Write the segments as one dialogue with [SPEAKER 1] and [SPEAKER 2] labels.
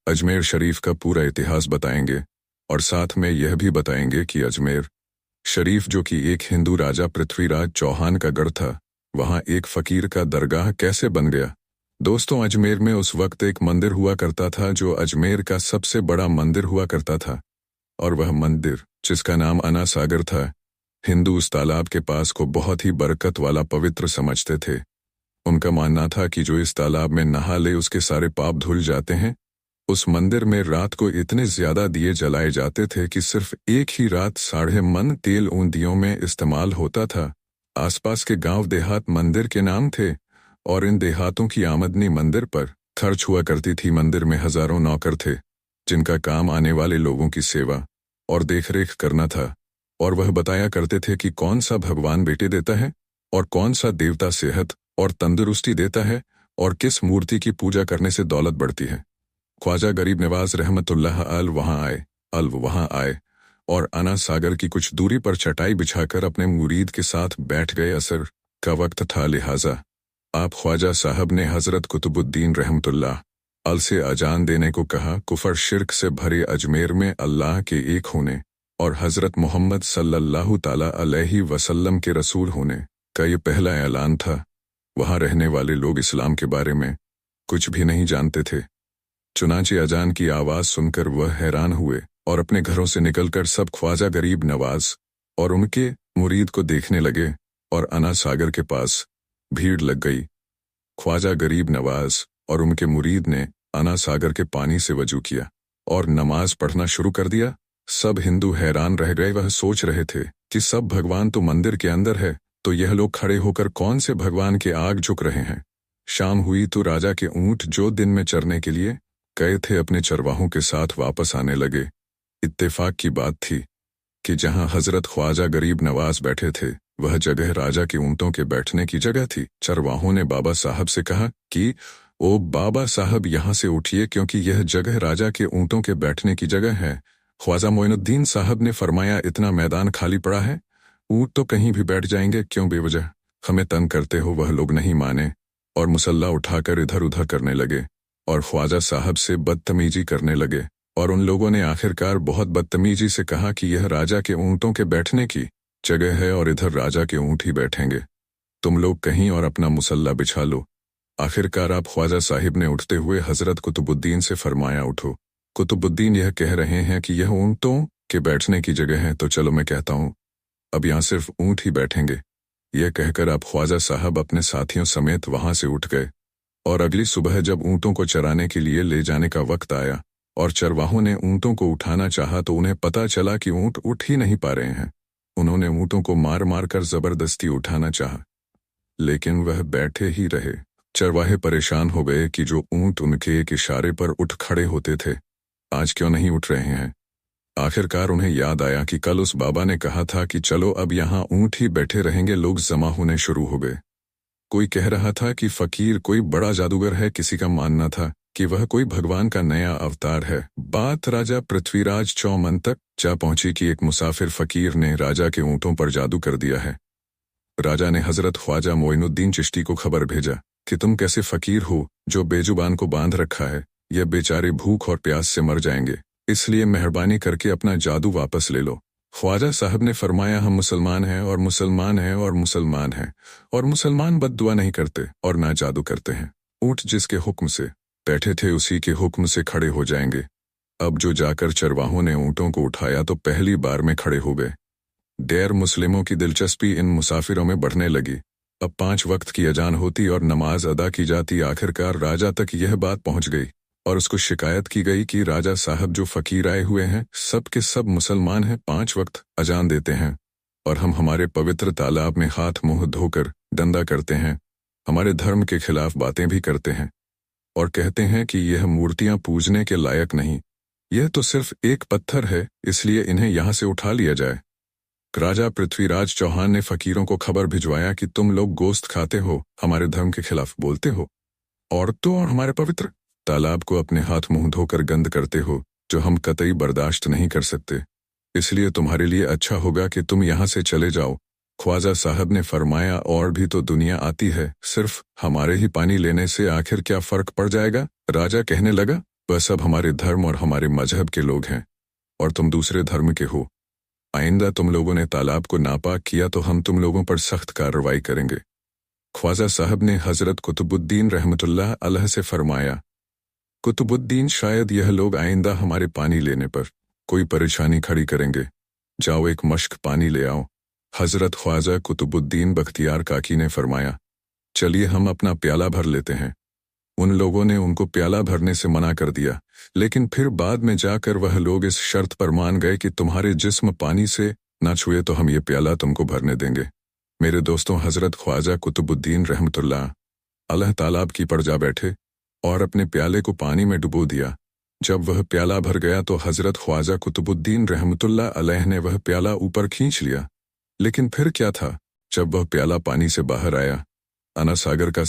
[SPEAKER 1] अजमेर शरीफ का पूरा इतिहास बताएंगे और साथ में यह भी बताएंगे कि अजमेर शरीफ, जो कि एक हिंदू राजा पृथ्वीराज चौहान का गढ़ था, वहां एक फकीर का दरगाह कैसे बन गया। दोस्तों, अजमेर में उस वक्त एक मंदिर हुआ करता था जो अजमेर का सबसे बड़ा मंदिर हुआ करता था, और वह मंदिर, जिसका नाम अना सागर था, हिंदू उस तालाब के पास को बहुत ही बरकत वाला पवित्र समझते थे। उनका मानना था कि जो इस तालाब में नहा ले उसके सारे पाप धुल जाते हैं। उस मंदिर में रात को इतने ज्यादा दिए जलाए जाते थे कि सिर्फ एक ही रात 6.5 मन तेल उन दियों में इस्तेमाल होता था। आसपास के गांव देहात मंदिर के नाम थे और इन देहातों की आमदनी मंदिर पर खर्च हुआ करती थी। मंदिर में हजारों नौकर थे जिनका काम आने वाले लोगों की सेवा और देखरेख करना था, और वह बताया करते थे कि कौन सा भगवान बेटे देता है और कौन सा देवता सेहत और तंदुरुस्ती देता है और किस मूर्ति की पूजा करने से दौलत बढ़ती है। ख्वाजा गरीब नवाज रहमतुल्लाह वहां आए और अना सागर की कुछ दूरी पर चटाई बिछाकर अपने मुरीद के साथ बैठ गए। असर का वक्त था, लिहाजा आप ख्वाजा साहब ने हजरत कुतुबुद्दीन रहमतुल्लाह अल से अजान देने को कहा। कुफर शिर्क से भरे अजमेर में अल्लाह के एक होने और हजरत मोहम्मद सल्लल्लाहु ताला अलैहि वसल्लम के रसूल होने का ये पहला ऐलान था। वहां रहने वाले लोग इस्लाम के बारे में कुछ भी नहीं जानते थे। चुनांचे अजान की आवाज सुनकर वह हैरान हुए और अपने घरों से निकलकर सब ख्वाजा गरीब नवाज और उनके मुरीद को देखने लगे, और अना सागर के पास भीड़ लग गई। ख्वाजा गरीब नवाज और उनके मुरीद ने अना सागर के पानी से वजू किया और नमाज पढ़ना शुरू कर दिया। सब हिंदू हैरान रह गए। वह सोच रहे थे कि सब भगवान तो मंदिर के अंदर है, तो यह लोग खड़े होकर कौन से भगवान के आग झुक रहे हैं। शाम हुई तो राजा के ऊंट, जो दिन में चरने के लिए गए थे, अपने चरवाहों के साथ वापस आने लगे। इत्तेफाक की बात थी कि जहां हजरत ख्वाजा गरीब नवाज बैठे थे वह जगह राजा के ऊंटों के बैठने की जगह थी। चरवाहों ने बाबा साहब से कहा कि ओ बाबा साहब, यहाँ से उठिए क्योंकि यह जगह राजा के ऊंटों के बैठने की जगह है। ख्वाजा मोइनुद्दीन साहब ने फरमाया, इतना मैदान खाली पड़ा है, ऊंट तो कहीं भी बैठ जाएंगे, क्यों बेवजह हमें तंग करते हो। वह लोग नहीं माने और मुसल्ला उठाकर इधर उधर करने लगे और ख्वाजा साहब से बदतमीजी करने लगे, और उन लोगों ने आखिरकार बहुत बदतमीजी से कहा कि यह राजा के ऊंटों के बैठने की जगह है और इधर राजा के ऊंट ही बैठेंगे। तुम लोग कहीं और अपना मुसल्ला बिछा लो। आखिरकार आप ख्वाजा साहिब ने उठते हुए हजरत कुतुबुद्दीन से फरमाया, उठो। कुतुबुद्दीन, यह कह रहे हैं कि यह ऊंटों के बैठने की जगह है, तो चलो मैं कहता हूँ अब यहाँ सिर्फ ऊंट ही बैठेंगे। यह कहकर आप ख्वाजा साहब अपने साथियों समेत वहां से उठ गए, और अगली सुबह जब ऊंटों को चराने के लिए ले जाने का वक्त आया और चरवाहों ने ऊंटों को उठाना चाहा तो उन्हें पता चला कि ऊंट उठ ही नहीं पा रहे हैं। उन्होंने ऊंटों को मार मार कर जबरदस्ती उठाना चाहा, लेकिन वह बैठे ही रहे। चरवाहे परेशान हो गए कि जो ऊंट उनके एक इशारे पर उठ खड़े होते थे, आज क्यों नहीं उठ रहे हैं। आखिरकार उन्हें याद आया कि कल उस बाबा ने कहा था कि चलो अब यहाँ ऊंट ही बैठे रहेंगे। लोग जमा होने शुरू हो गए। कोई कह रहा था कि फकीर कोई बड़ा जादूगर है, किसी का मानना था कि वह कोई भगवान का नया अवतार है। बात राजा पृथ्वीराज चौहान तक जा पहुंची कि एक मुसाफिर फकीर ने राजा के ऊंटों पर जादू कर दिया है। राजा ने हजरत ख्वाजा मोइनुद्दीन चिश्ती को खबर भेजा कि तुम कैसे फकीर हो जो बेजुबान को बांध रखा है, यह बेचारे भूख और प्यास से मर जाएंगे, इसलिए मेहरबानी करके अपना जादू वापस ले लो। ख्वाजा साहब ने फरमाया, हम मुसलमान हैं और मुसलमान हैं और मुसलमान हैं, और मुसलमान बद्दुआ नहीं करते और ना जादू करते हैं। ऊंट जिसके हुक्म से बैठे थे उसी के हुक्म से खड़े हो जाएंगे। अब जो जाकर चरवाहों ने ऊंटों को उठाया तो पहली बार में खड़े हो गए। गैर मुस्लिमों की दिलचस्पी इन मुसाफिरों में बढ़ने लगी। अब 5 वक्त की अजान होती और नमाज अदा की जाती। आखिरकार राजा तक यह बात पहुंच गई और उसको शिकायत की गई कि राजा साहब जो फकीर आए हुए हैं सब के सब मुसलमान हैं, 5 वक्त अजान देते हैं, और हम हमारे पवित्र तालाब में हाथ मुंह धोकर डंडा करते हैं, हमारे धर्म के खिलाफ बातें भी करते हैं और कहते हैं कि यह मूर्तियां पूजने के लायक नहीं, यह तो सिर्फ एक पत्थर है, इसलिए इन्हें यहाँ से उठा लिया जाए। राजा पृथ्वीराज चौहान ने फकीरों को खबर भिजवाया कि तुम लोग गोश्त खाते हो, हमारे धर्म के खिलाफ बोलते हो, औरतों और हमारे पवित्र तालाब को अपने हाथ मुंह धोकर गंद करते हो, जो हम कतई बर्दाश्त नहीं कर सकते, इसलिए तुम्हारे लिए अच्छा होगा कि तुम यहाँ से चले जाओ। ख्वाजा साहब ने फरमाया, और भी तो दुनिया आती है, सिर्फ हमारे ही पानी लेने से आखिर क्या फर्क पड़ जाएगा। राजा कहने लगा, बस अब हमारे धर्म और हमारे मजहब के लोग हैं और तुम दूसरे धर्म के हो। आइंदा तुम लोगों ने तालाब को नापाक किया तो हम तुम लोगों पर सख्त कार्रवाई करेंगे। ख्वाजा साहब ने हजरत कुतुबुद्दीन रहमतुल्लाह अलैह से फरमाया, कुतुबुद्दीन, शायद यह लोग आइंदा हमारे पानी लेने पर कोई परेशानी खड़ी करेंगे। जाओ एक मश्क पानी ले आओ। हजरत ख्वाजा कुतुबुद्दीन बख्तियार काकी ने फरमाया, चलिए हम अपना प्याला भर लेते हैं। उन लोगों ने उनको प्याला भरने से मना कर दिया, लेकिन फिर बाद में जाकर वह लोग इस शर्त पर मान गए कि तुम्हारे जिस्म पानी से ना छुए तो हम ये प्याला तुमको भरने देंगे। मेरे दोस्तों, हजरत ख्वाजा कुतुबुद्दीन रहमतुल्लाह अलैह तालाब की पर जा बैठे और अपने प्याले को पानी में डुबो दिया। जब वह प्याला भर गया तो हजरत ख्वाजा कुतुबुद्दीन रहमतुल्लाह अलैह ने वह प्याला ऊपर खींच लिया। लेकिन फिर क्या था, जब वह प्याला पानी से बाहर आया, अना सागर का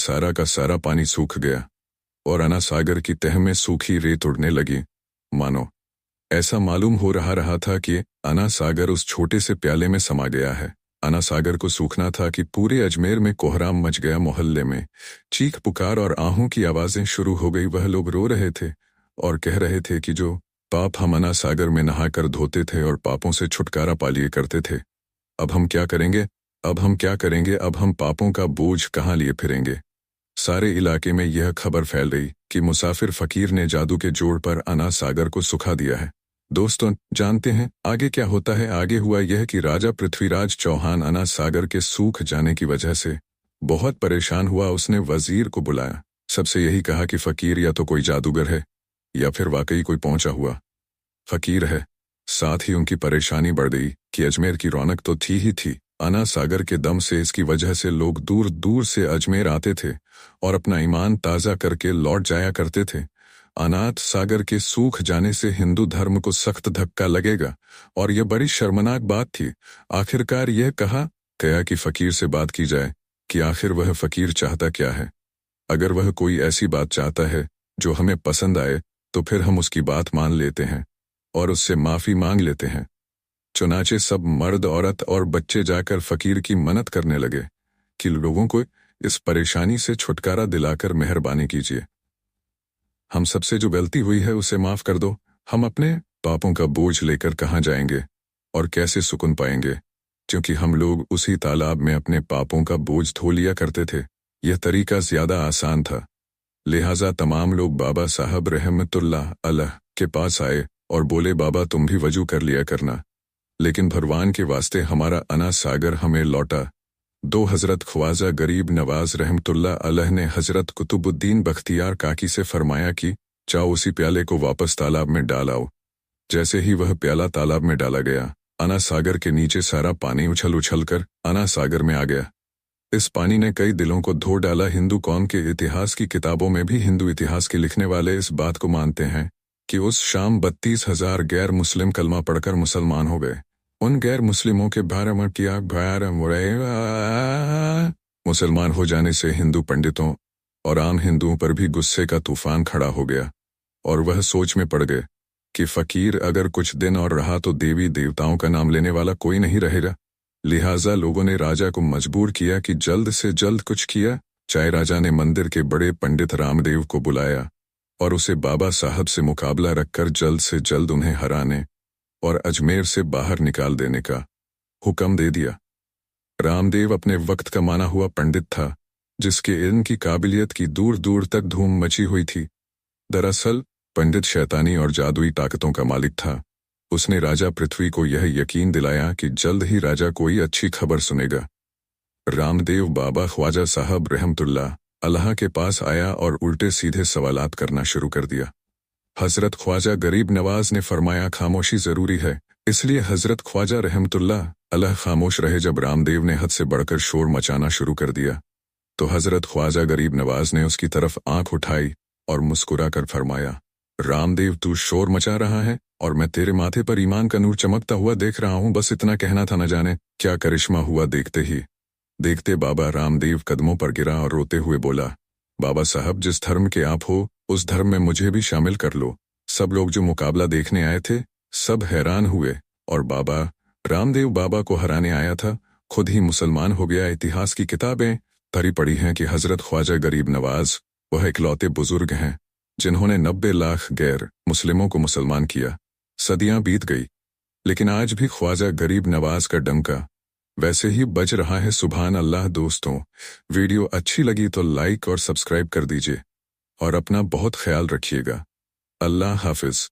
[SPEAKER 1] सारा पानी सूख गया और अना सागर की तह में सूखी रेत उड़ने लगी। मानो ऐसा मालूम हो रहा था कि अना सागर उस छोटे से प्याले में समा गया है। अना सागर को सूखना था कि पूरे अजमेर में कोहराम मच गया। मोहल्ले में चीख पुकार और आहों की आवाजें शुरू हो गई। वह लोग रो रहे थे और कह रहे थे कि जो पाप हम अना सागर में नहाकर धोते थे और पापों से छुटकारा पा लिए करते थे, अब हम क्या करेंगे? अब हम पापों का बोझ कहाँ लिए फिरेंगे? सारे इलाके में यह खबर फैल रही कि मुसाफिर फकीर ने जादू के जोड़ पर अना सागर को सुखा दिया है। दोस्तों, जानते हैं आगे क्या होता है? आगे हुआ यह कि राजा पृथ्वीराज चौहान अना सागर के सूख जाने की वजह से बहुत परेशान हुआ। उसने वजीर को बुलाया, सबसे यही कहा कि फकीर या तो कोई जादूगर है या फिर वाकई कोई पहुंचा हुआ फकीर है। साथ ही उनकी परेशानी बढ़ गई कि अजमेर की रौनक तो थी ही थी, अना सागर के दम से इसकी वजह से लोग दूर दूर से अजमेर आते थे और अपना ईमान ताज़ा करके लौट जाया करते थे। अनाथ सागर के सूख जाने से हिंदू धर्म को सख्त धक्का लगेगा और यह बड़ी शर्मनाक बात थी। आखिरकार यह कहा गया कि फकीर से बात की जाए कि आखिर वह फकीर चाहता क्या है। अगर वह कोई ऐसी बात चाहता है जो हमें पसंद आए तो फिर हम उसकी बात मान लेते हैं और उससे माफ़ी मांग लेते हैं। चुनाचे सब मर्द, औरत और बच्चे जाकर फकीर की मन्नत करने लगे कि लोगों को इस परेशानी से छुटकारा दिलाकर मेहरबानी कीजिए। हम सबसे जो गलती हुई है उसे माफ़ कर दो। हम अपने पापों का बोझ लेकर कहाँ जाएंगे और कैसे सुकून पाएंगे, क्योंकि हम लोग उसी तालाब में अपने पापों का बोझ धो लिया करते थे। यह तरीका ज़्यादा आसान था। लिहाजा तमाम लोग बाबा साहब रहमतुल्लाह अलैह के पास आए और बोले, बाबा तुम भी वजू कर लिया करना, लेकिन भगवान के वास्ते हमारा अना सागर हमें लौटा दो। हजरत ख्वाजा गरीब नवाज रहमतुल्लाह अलैह ने हजरत कुतुबुद्दीन बख्तियार काकी से फरमाया कि चाहो उसी प्याले को वापस तालाब में डाल आओ। जैसे ही वह प्याला तालाब में डाला गया, अना सागर के नीचे सारा पानी उछल उछल कर अना सागर में आ गया। इस पानी ने कई दिलों को धो डाला। हिंदू कौम के इतिहास की किताबों में भी हिंदू इतिहास के लिखने वाले इस बात को मानते हैं कि उस शाम 32,000 गैर मुस्लिम कलमा पढ़कर मुसलमान हो गए। उन गैर मुस्लिमों के मुसलमान हो जाने से हिंदू पंडितों और आम हिंदुओं पर भी गुस्से का तूफान खड़ा हो गया और वह सोच में पड़ गए कि फकीर अगर कुछ दिन और रहा तो देवी देवताओं का नाम लेने वाला कोई नहीं रहेगा। लिहाजा लोगों ने राजा को मजबूर किया कि जल्द से जल्द कुछ किया चाहे। राजा ने मंदिर के बड़े पंडित रामदेव को बुलाया और उसे बाबा साहब से मुकाबला रखकर जल्द से जल्द उन्हें हराने और अजमेर से बाहर निकाल देने का हुक्म दे दिया। रामदेव अपने वक्त का माना हुआ पंडित था, जिसके इल्म की काबिलियत की दूर दूर तक धूम मची हुई थी। दरअसल पंडित शैतानी और जादुई ताकतों का मालिक था। उसने राजा पृथ्वी को यह यकीन दिलाया कि जल्द ही राजा कोई अच्छी खबर सुनेगा। रामदेव बाबा ख्वाजा साहब रहमतुल्लाह अल्लाह के पास आया और उल्टे सीधे सवालात करना शुरू कर दिया। हजरत ख्वाजा गरीब नवाज ने फरमाया, खामोशी जरूरी है। इसलिए हजरत ख्वाजा रहमतुल्लाह अलैह खामोश रहे। जब रामदेव ने हद से बढ़कर शोर मचाना शुरू कर दिया तो हजरत ख्वाजा गरीब नवाज ने उसकी तरफ आंख उठाई और मुस्कुरा कर फरमाया, रामदेव तू शोर मचा रहा है और मैं तेरे माथे पर ईमान का नूर चमकता हुआ देख रहा हूँ। बस इतना कहना था, न जाने क्या करिश्मा हुआ। देखते ही देखते बाबा रामदेव कदमों पर गिरा और रोते हुए बोला, बाबा साहब जिस धर्म के आप हो उस धर्म में मुझे भी शामिल कर लो। सब लोग जो मुकाबला देखने आए थे सब हैरान हुए और बाबा रामदेव बाबा को हराने आया था खुद ही मुसलमान हो गया। इतिहास की किताबें भरी पड़ी हैं कि हजरत ख्वाजा गरीब नवाज वह इकलौते बुजुर्ग हैं जिन्होंने 90 लाख गैर मुस्लिमों को मुसलमान किया। सदियां बीत गई, लेकिन आज भी ख्वाजा गरीब नवाज का डंका वैसे ही बज रहा है। सुभान अल्लाह। दोस्तों, वीडियो अच्छी लगी तो लाइक और सब्सक्राइब कर दीजिए और अपना बहुत ख्याल रखिएगा। अल्लाह हाफिज।